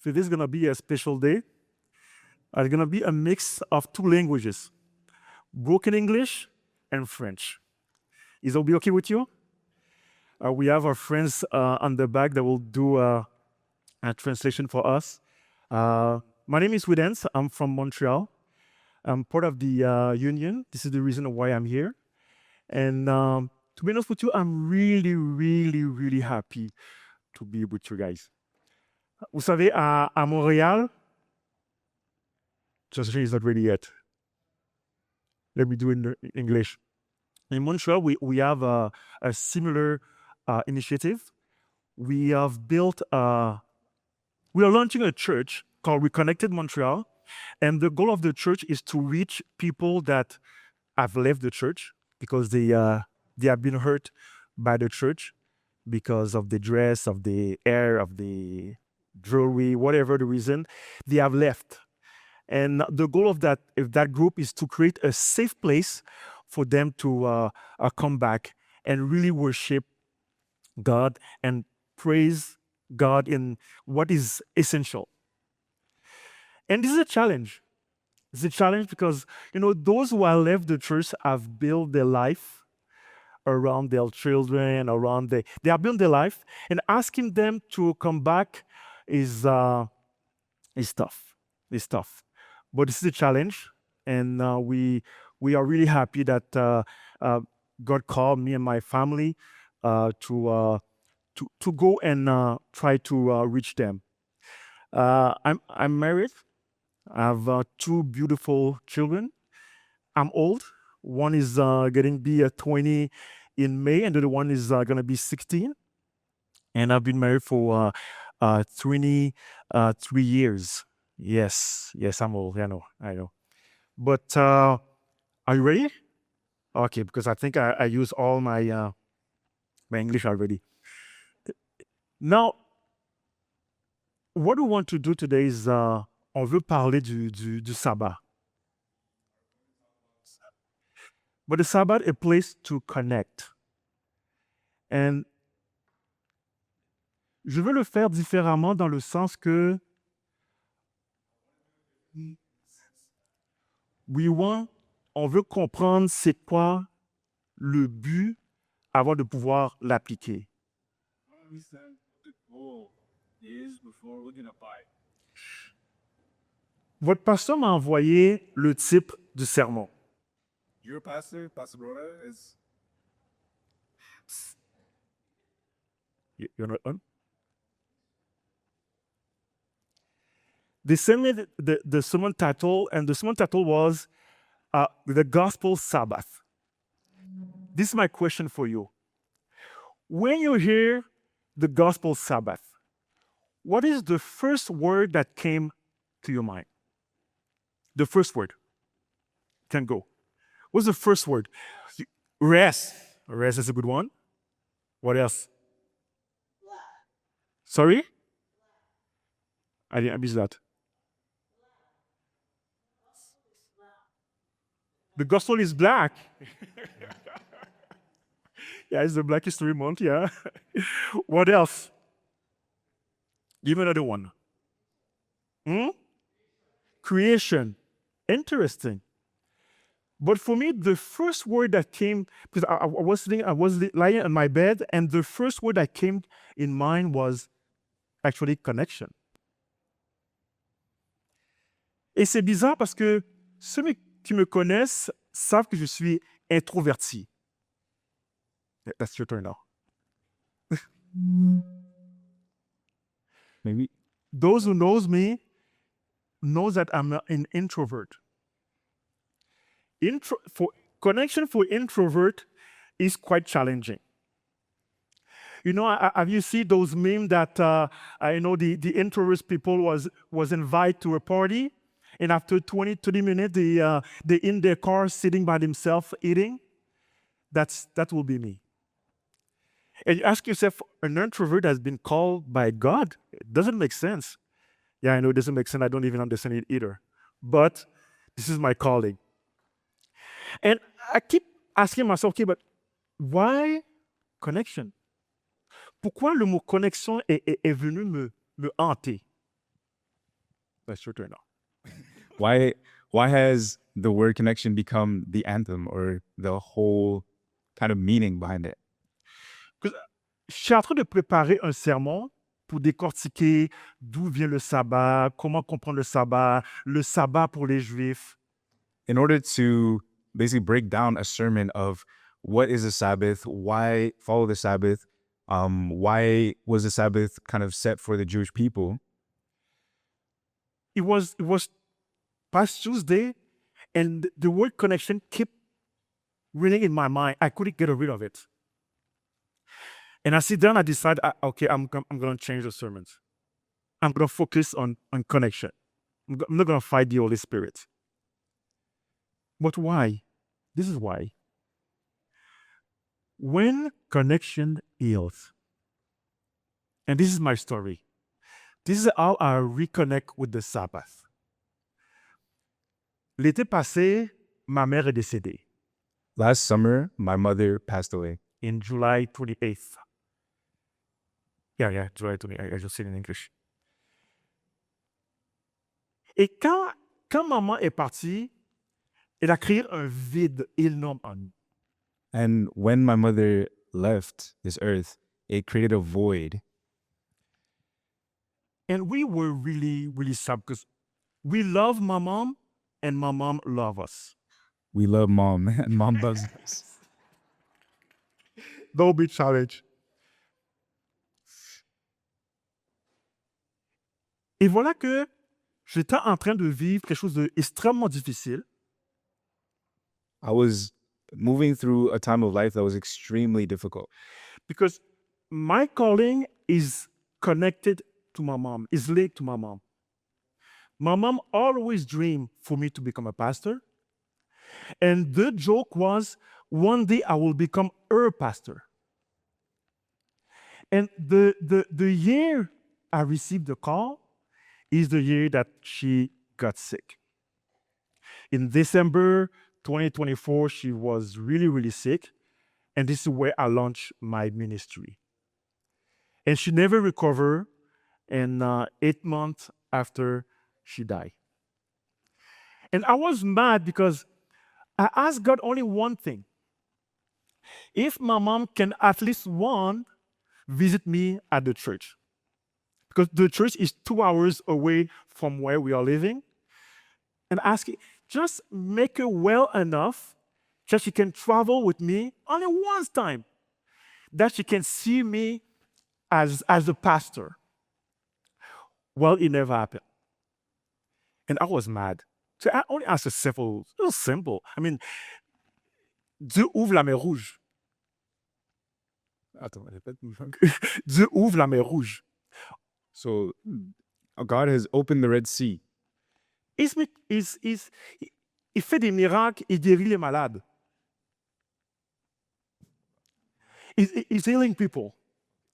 So this is going to be a special day. It's going to be a mix of two languages, broken English and French. Is that be okay with you? We have our friends on the back that will do a translation for us. My name is Widens. I'm from Montreal. I'm part of the union. This is the reason why I'm here. And to be honest with you, I'm really, really, really happy to be with you guys. Vous savez, à Montréal, translation is not ready yet. Let me do it in English. In Montreal, we have a similar initiative. We have built, we are launching a church called Reconnected Montreal. And the goal of the church is to reach people that have left the church because they have been hurt by the church because of the dress, of the hair, of the jewelry, whatever the reason, they have left. And the goal of that group is to create a safe place for them to come back and really worship God and praise God in what is essential. And this is a challenge. It's a challenge because, those who have left the church have built their life around their children, they have built their life, and asking them to come back is tough. It's tough. But this is a challenge, and we are really happy that God called me and my family to go and try to reach them. I'm married. I have two beautiful children. I'm old. One is getting to be 20 in May, and the other one is going to be 16. And I've been married for 23 years. Yes, I'm old. I know. But are you ready? Okay, because I think I used all my English already. Now, what we want to do today is on veut parler du Sabbath. But the Sabbath is a place to connect. And je veux le faire différemment dans le sens que on veut comprendre c'est quoi le but avant de pouvoir l'appliquer. Votre pasteur m'a envoyé le type du sermon. Your pastor, Pastor Rhoda, is You're not on? They sent me the sermon title, and the sermon title was The Gospel Sabbath. This is my question for you. When you hear the Gospel Sabbath, what is the first word that came to your mind? The first word. Can go. What's the first word? Rest. Rest is a good one. What else? Sorry? I missed that. The gospel is black. Yeah, it's the Black History Month, yeah. What else? Give me another one. Creation. Interesting. But for me, the first word that came, because I was lying on my bed, and the first word that came in mind was actually connection. Et c'est bizarre parce que ceux qui me connaissent savent que je suis introverti. That's your turn now. Maybe. Those who knows me knows that I'm an introvert. Connection for introvert is quite challenging. Have you seen those memes that the introvert people was invited to a party, and after 20, 30 minutes they in their car sitting by themselves eating? That will be me. And you ask yourself, an introvert has been called by God? It doesn't make sense. Yeah, I know it doesn't make sense. I don't even understand it either. But this is my calling. And I keep asking myself, okay, but why connection? Pourquoi le mot connexion est venu me hanter? That's true to know. Why has the word connection become the anthem or the whole kind of meaning behind it? Je suis en train de préparer un sermon pour décortiquer d'où vient le sabbat, comment comprendre le sabbat pour les Juifs. In order to basically break down a sermon of what is the Sabbath, why follow the Sabbath, why was the Sabbath kind of set for the Jewish people? It was past Tuesday, and the word connection kept ringing in my mind. I couldn't get rid of it. And I sit down, I decide, okay, I'm going to change the sermons. I'm going to focus on connection. I'm not going to fight the Holy Spirit. But why? This is why. When connection heals, and this is my story, this is how I reconnect with the Sabbath. L'été passé, ma mère est décédée. Last summer, my mother passed away. In July 28th. Yeah, July 28th. I just said it in English. Et quand maman est partie, elle a créé un vide énorme en nous. And when my mother left this earth, it created a void. And we were really, really sad because we love my mom and my mom loves us. We love mom and mom loves us. No big challenge. Et voilà que j'étais en train de vivre quelque chose d'extrêmement difficile. I was moving through a time of life that was extremely difficult Because my calling is connected to my mom, is linked to my mom. My mom always dreamed for me to become a pastor. And the joke was one day I will become her pastor. And the year I received the call is the year that she got sick. In December 2024, she was really, really sick. And this is where I launched my ministry. And she never recovered. And 8 months after, she died. And I was mad because I asked God only one thing. If my mom can at least visit me at the church, because the church is 2 hours away from where we are living, and asking, just make her well enough that she can travel with me only one time, that she can see me as a pastor. Well, it never happened. And I was mad. So I only asked it was simple. I mean, Dieu ouvre la mer rouge. Attends, répète. Dieu ouvre la mer rouge. So God has opened the Red Sea. Il fait des miracles, il guérit les malades. He's healing people.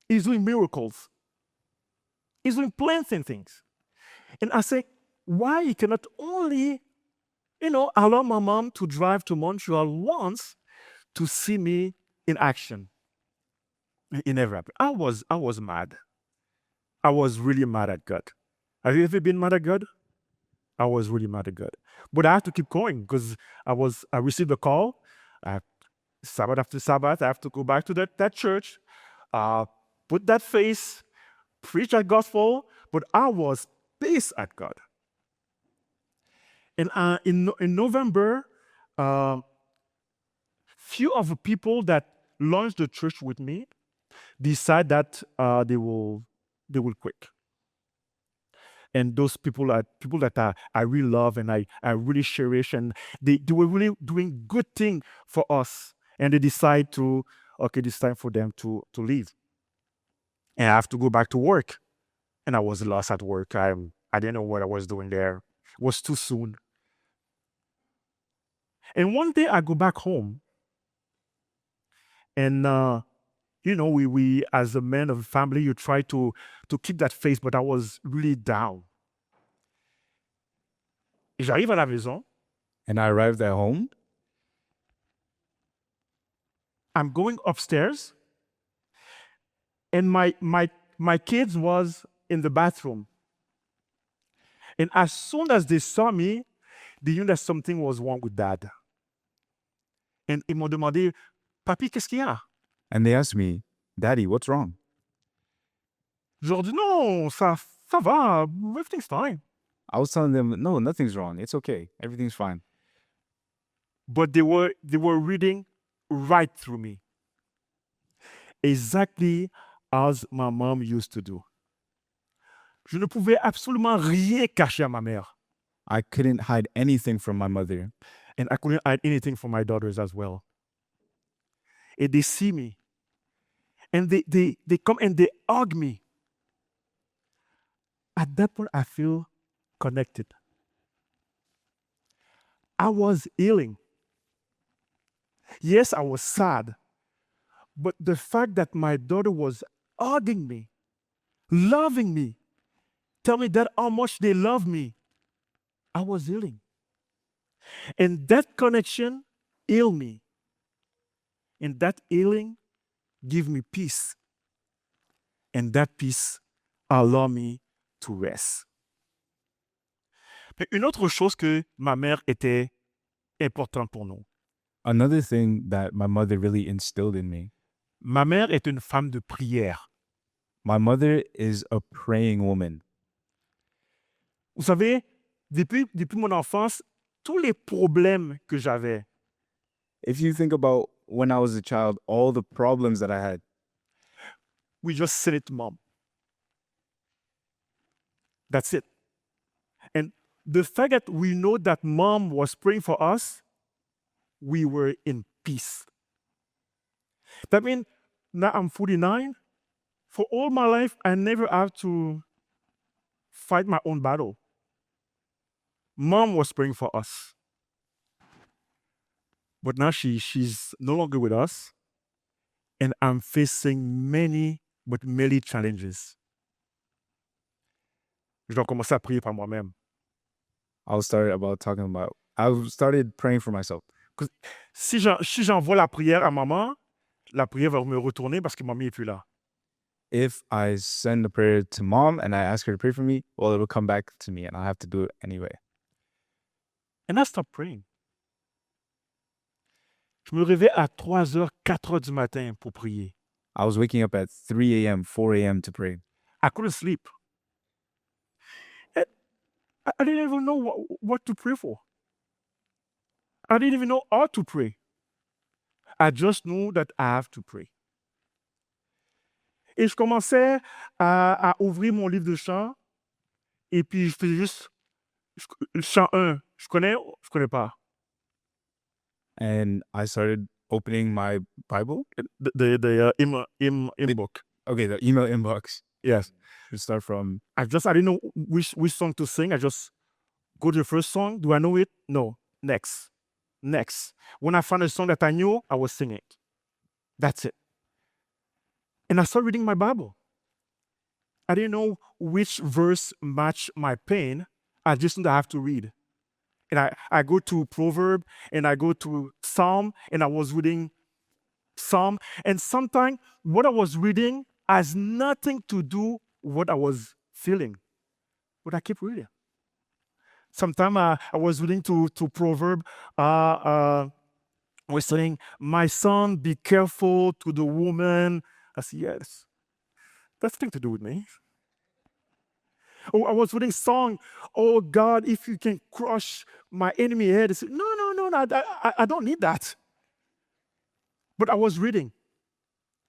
He's doing miracles. He's doing plenty of things. And I say, why he cannot only, allow my mom to drive to Montreal once to see me in action? It never happened. I was mad. I was really mad at God. Have you ever been mad at God? I was really mad at God. But I have to keep going because I received a call. Sabbath after Sabbath, I have to go back to that church, put that face, preach that gospel, but I was pissed at God. And in November, few of the people that launched the church with me decide that they will quit. And those people are people that I really love and I really cherish, and they were really doing good thing for us. And they decide to, okay, it's time for them to leave. And I have to go back to work. And I was lost at work. I didn't know what I was doing there. It was too soon. And one day I go back home. And we as a man of family, you try to keep that face, but I was really down. Et j'arrive à la maison. And I arrived at home. I'm going upstairs. And my kids was in the bathroom. And as soon as they saw me, they knew that something was wrong with Dad. And ils m'ont demandé, Papi, qu'est-ce qu'il y a? And they asked me, Daddy, what's wrong? Je leur dis, non, ça va, everything's fine. I was telling them, no, nothing's wrong. It's okay. Everything's fine. But they were reading right through me. Exactly as my mom used to do. Je ne pouvais absolument rien cacher à ma mère. I couldn't hide anything from my mother. And I couldn't hide anything from my daughters as well. And they see me. And they come and they hug me. At that point, I feel connected. I was healing. Yes, I was sad. But the fact that my daughter was hugging me, loving me, tell me that how much they love me, I was healing. And that connection healed me. And that healing gave me peace. And that peace allowed me to rest. Mais une autre chose que ma mère était importante pour nous. Another thing that my mother really instilled in me, Ma mère est une femme de prière. my mother is a praying woman. Vous savez, depuis mon enfance, tous les problèmes que j'avais, If you think about when I was a child, all the problems that I had, we just sent it to mom. That's it. And the fact that we know that mom was praying for us, we were in peace. That means now I'm 49. For all my life, I never have to fight my own battle. Mom was praying for us. But now she's no longer with us. And I'm facing many challenges. Je dois commencer à prier par moi-même. I started praying for myself. Si j'envoie la prière à maman, la prière va me retourner parce que mamie n'est plus là. If I send a prayer to mom and I ask her to pray for me, well, it will come back to me and I'll have to do it anyway. And I stopped praying. Je me réveille à 3h, 4h du matin pour prier. I was waking up at 3 a.m., 4 a.m. to pray. I couldn't sleep. And I didn't even know what to pray for. I didn't even know how to pray. I just knew that I have to pray. Et je commençais à ouvrir mon livre de chant. Et puis je faisais juste chant 1. Je connais pas. And I started opening my Bible. The hymn book. Okay, the email inbox. Yes. You start from, I didn't know which song to sing. I just go to the first song. Do I know it? No. Next. When I found a song that I knew, I was singing it. That's it. And I started reading my Bible. I didn't know which verse matched my pain. I just knew that I have to read. And I go to Proverb and I go to Psalm and I was reading Psalm. And sometimes what I was reading has nothing to do with what I was feeling. But I keep reading. Sometimes I was reading to Proverb. I was saying, my son, be careful to the woman. I said, yes. That's nothing to do with me. Oh, I was reading song. Oh God, if you can crush my enemy head. I said, no, I don't need that. But I was reading.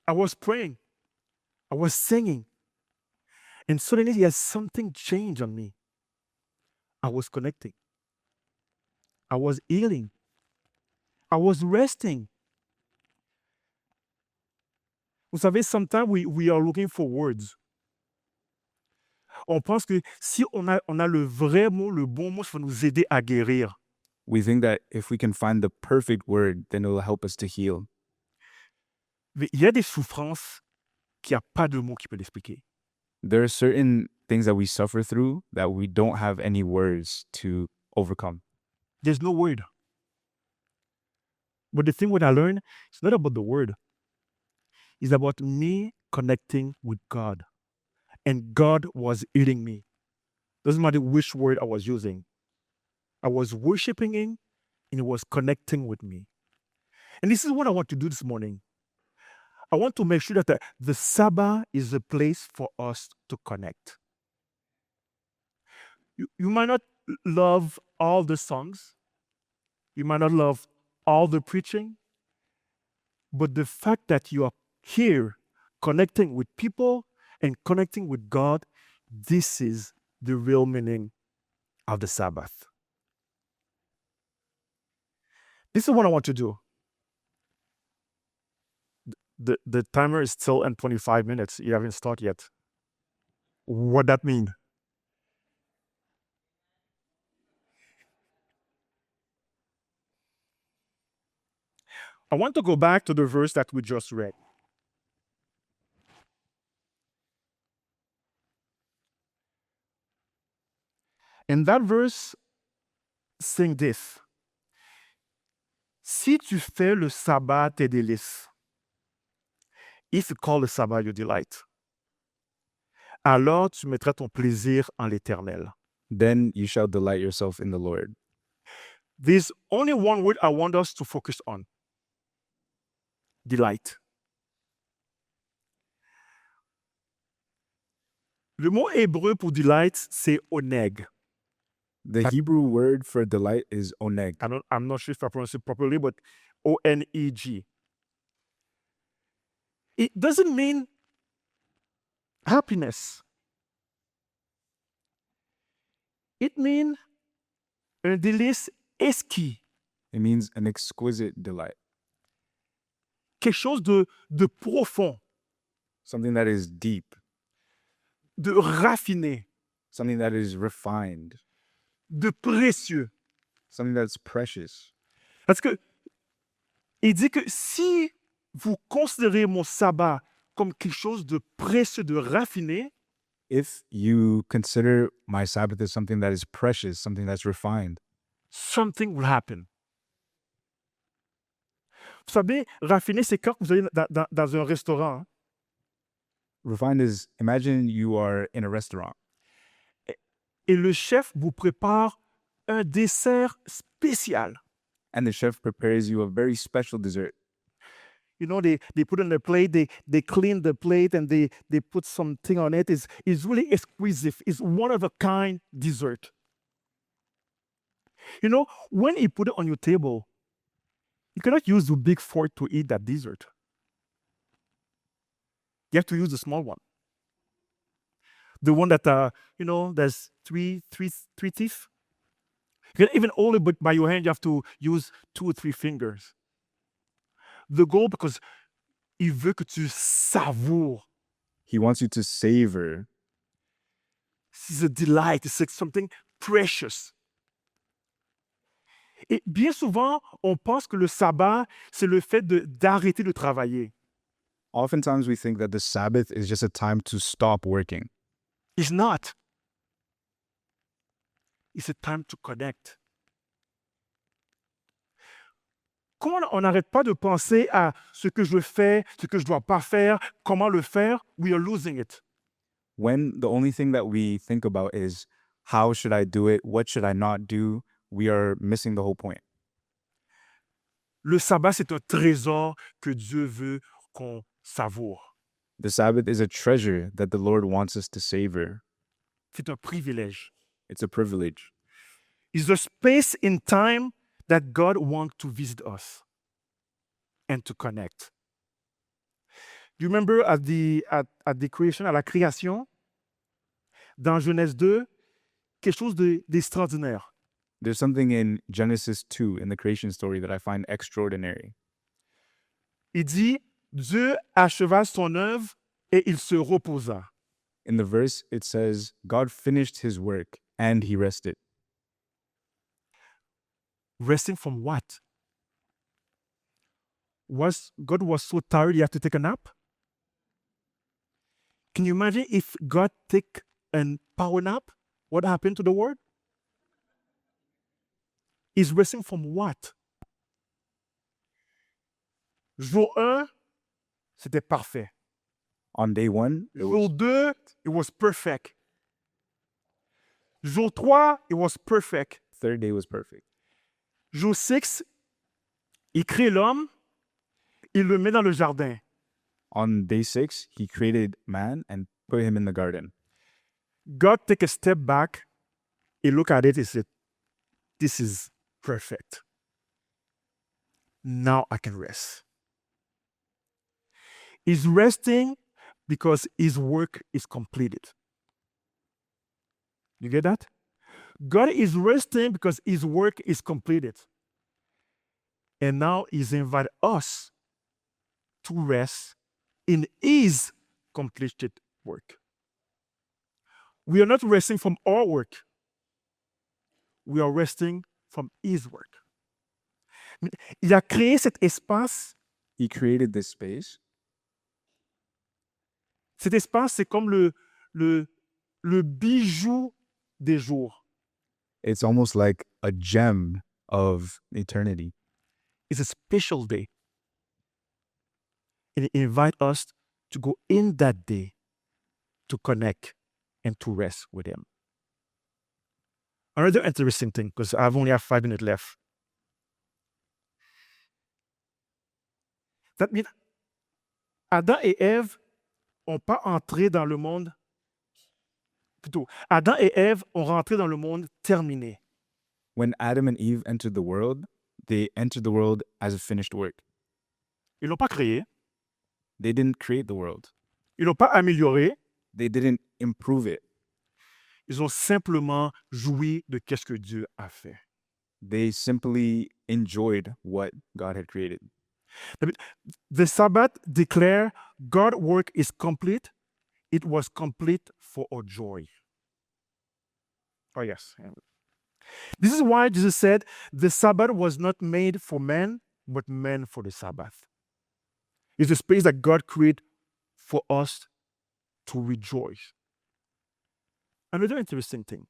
I was praying. I was singing. And suddenly, yes, something changed on me. I was connecting. I was healing. I was resting. Vous savez, sometimes we are looking for words. On pense que si on a le vrai mot, le bon mot, ça va nous aider à guérir. we think that if we can find the perfect word, then it will help us to heal. Mais il y a des souffrances qu'il n'y a pas de mot qui peut l'expliquer. There are certain things that we suffer through that we don't have any words to overcome. There's no word. But the thing what I learned, it's not about the word. It's about me connecting with God. And God was healing me. Doesn't matter which word I was using. I was worshiping Him and He was connecting with me. And this is what I want to do this morning. I want to make sure that the Sabbath is a place for us to connect. You might not love all the songs, you might not love all the preaching, but the fact that you are here connecting with people and connecting with God, this is the real meaning of the Sabbath. This is what I want to do. The timer is still in 25 minutes. You haven't started yet. What that mean? I want to go back to the verse that we just read. And that verse sing this. Si tu fais le sabbat tes délices, if you call the sabbat your delight, alors tu mettras ton plaisir en l'éternel. Then you shall delight yourself in the Lord. There's only one word I want us to focus on. Delight. Le mot hébreu pour delight, c'est oneg. The Hebrew word for delight is oneg. I'm not sure if I pronounce it properly, but O-N-E-G. It doesn't mean happiness. It means un délice exquis. It means an exquisite delight, Quelque chose de profond, something that is deep, de raffiné, something that is refined, de précieux. something that's precious. Parce que il dit que si vous considérez mon sabbat comme quelque chose de précieux, de raffiné, If you consider my Sabbath as something that is precious, something that's refined, something will happen. Vous savez, raffiné, c'est quand vous allez dans un restaurant hein, refined is, imagine you are in a restaurant et le chef vous prépare un dessert spécial. and the chef prepares you a very special dessert. You know, they put on the plate, they clean the plate and they put something on it. It's really exquisite. It's one of a kind dessert. You know, when you put it on your table, you cannot use the big fork to eat that dessert. You have to use the small one. The one that, you know, there's three teeth. You can even hold it by your hand, you have to use 2 or 3 fingers. The goal, because il veut que tu savoures. He wants you to savor. C'est a delight, it's something precious. Et bien souvent, on pense que le sabbat, c'est le fait d'arrêter de travailler. Oftentimes we think that the Sabbath is just a time to stop working. It's not. It's a time to connect. Quand on n'arrête pas de penser à ce que je fais, ce que je ne dois pas faire, comment le faire, we are losing it. When the only thing that we think about is how should I do it, what should I not do, we are missing the whole point. Le sabbat, c'est un trésor que Dieu veut qu'on savoure. The Sabbath is a treasure that the Lord wants us to savor. C'est un privilège. It's a privilege. It's a space in time that God wants to visit us and to connect. Do you remember at the creation, à la création, dans Genèse 2, quelque chose d'extraordinaire. There's something in Genesis 2 in the creation story that I find extraordinary. Il dit, Dieu acheva son œuvre et il se reposa. In the verse, it says, God finished his work and he rested. Resting from what? God was so tired he had to take a nap? Can you imagine if God take a power nap? What happened to the world? He's resting from what? Jour 1, c'était parfait. On day 1, Jour 2, it was perfect. Jour 3, it was perfect. Third day was perfect. Jour 6, il crée l'homme, il le met dans le jardin. On day 6, he created man and put him in the garden. God take a step back, he look at it, he said, this is perfect. Now I can rest. He's resting because his work is completed. You get that? God is resting because his work is completed. And now he's invited us to rest in his completed work. We are not resting from our work. We are resting from his work. Il a créé cet espace. He created this space. Cet espace, c'est comme le bijou des jours. It's almost like a gem of eternity. It's a special day. And he invites us to go in that day to connect and to rest with him. Another interesting thing, because I've only have 5 minutes left. That means Adam et Ève n'ont pas entré dans le monde. Plutôt, Adam et Ève ont rentré dans le monde terminé. When Adam and Eve entered the world, they entered the world as a finished work. Ils ne l'ont pas créé. They didn't create the world. Ils ne l'ont pas amélioré. They didn't improve it. Ils ont simplement joui de ce que Dieu a fait. They simply enjoyed what God had created. The Sabbath declare God's work is complete. It was complete for our joy. Oh, yes. This is why Jesus said the Sabbath was not made for man, but man for the Sabbath. It's a space that God created for us to rejoice. Another interesting thing.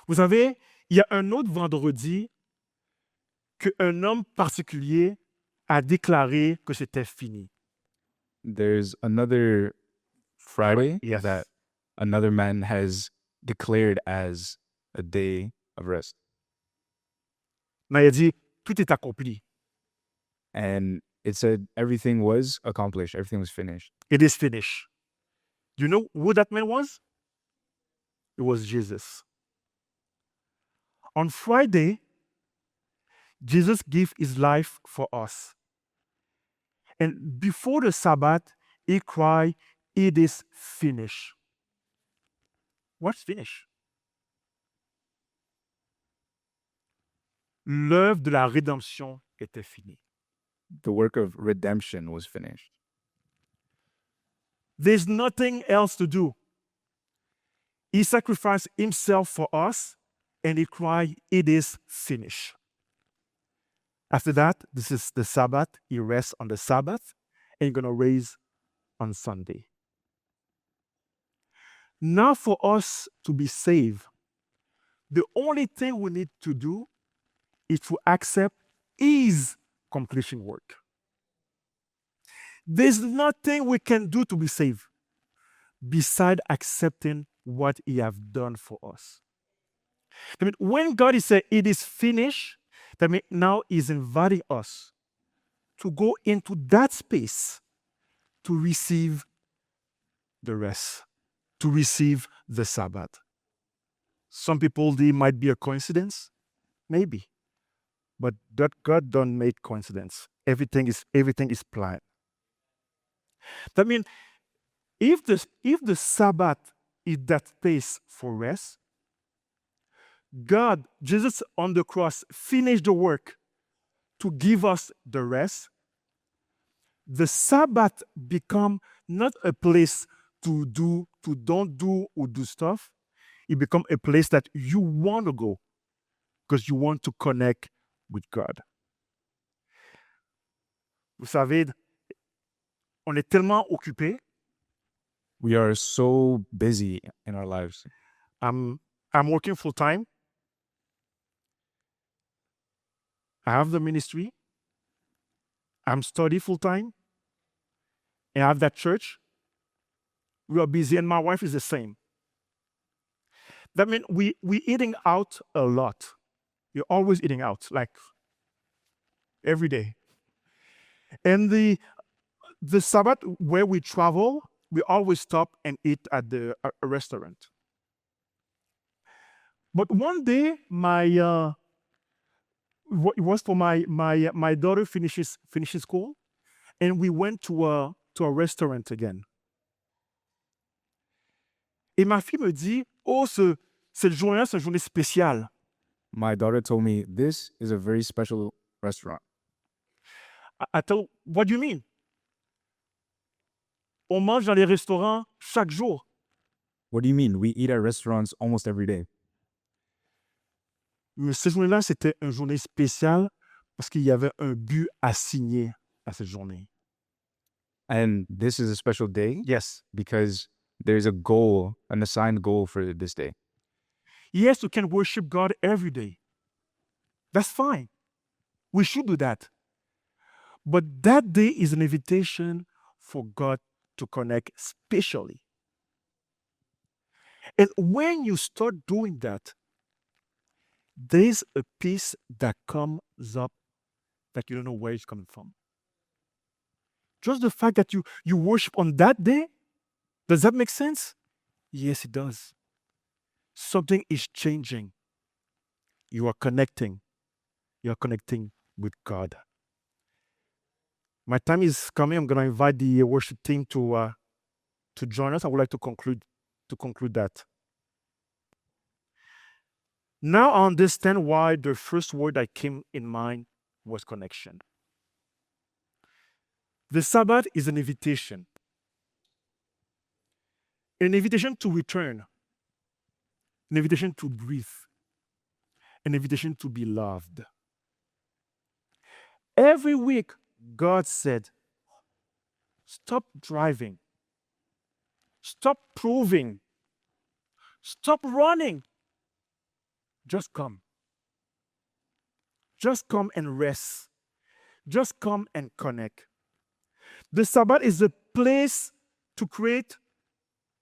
Vous savez, il y a un autre vendredi qu'un homme particulier a déclaré que c'était fini. There's another Friday Yes. that another man has declared as a day of rest. Mais il a dit, tout est accompli. And it said everything was accomplished, everything was finished. It is finished. Do you know who that man was? It was Jesus. On Friday, Jesus gave his life for us. And before the Sabbath, he cried, it is finished. What's finished? L'œuvre de la rédemption était finie. The work of redemption was finished. There's nothing else to do. He sacrificed himself for us, and he cried, it is finished. After that, this is the Sabbath. He rests on the Sabbath, and he's going to raise on Sunday. Now for us to be saved, the only thing we need to do is to accept his completion work. There's nothing we can do to be saved beside accepting what he has done for us. I mean, when God is saying it is finished, that means now he's inviting us to go into that space to receive the rest, to receive the Sabbath. Some people, they might be a coincidence, maybe, but that God don't make coincidence. Everything is planned. That means if the Sabbath is that space for rest, God, Jesus on the cross, finished the work to give us the rest. The Sabbath become not a place to don't do or do stuff. It become a place that you want to go because you want to connect with God. Vous savez, on est tellement occupé. We are so busy in our lives. I'm working full time. I have the ministry. I'm studying full time. And I have that church. We are busy, and my wife is the same. That means we eating out a lot. You're always eating out, like every day. And the Sabbath where we travel, we always stop and eat at a restaurant. But one day, it was for my daughter finishes school, and we went to a restaurant again. Et ma fille me dit, oh, cette journée-là, c'est une journée spéciale. My daughter told me this is a very special restaurant. I tell, what do you mean? On mange dans les restaurants chaque jour. What do you mean? We eat at restaurants almost every day. Mais cette journée-là, c'était une journée spéciale parce qu'il y avait un but assigné à cette journée. And this is a special day Yes. because there's a goal, an assigned goal for this day. Yes, you can worship God every day. That's fine. We should do that. But that day is an invitation for God to connect spatially. And when you start doing that, there's a peace that comes up that you don't know where it's coming from. Just the fact that you worship on that day, does that make sense? Yes, it does. Something is changing. You are connecting. You are connecting with God. My time is coming. I'm going to invite the worship team to join us. I would like to conclude that. Now I understand why the first word that came in mind was connection. The Sabbath is an invitation to return, an invitation to breathe, an invitation to be loved. Every week, God said, stop driving, stop proving, stop running. Just come. Just come and rest. Just come and connect. The Sabbath is a place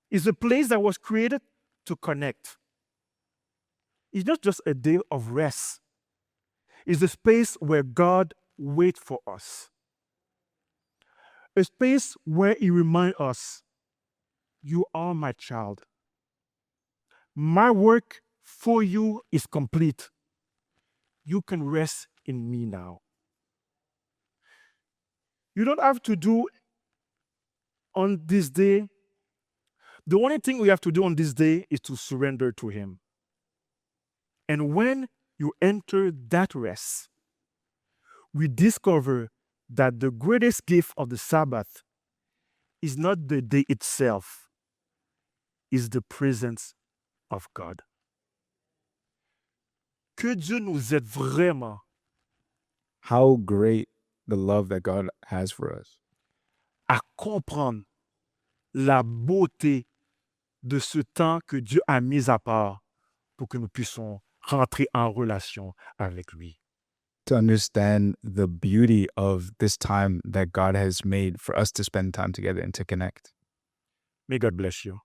is a place that was created to connect. It's not just a day of rest. It's a space where God waits for us. A space where He reminds us, you are my child. My work for you is complete. You can rest in me now. You don't have to do on this day. The only thing we have to do on this day is to surrender to Him. And when you enter that rest, we discover that the greatest gift of the Sabbath is not the day itself, is the presence of God. Que Dieu nous aide vraiment How great the love that God has for us. à comprendre la beauté de ce temps que Dieu a mis à part pour que nous puissions rentrer en relation avec lui. To understand the beauty of this time that God has made for us to spend time together and to connect. May God bless you.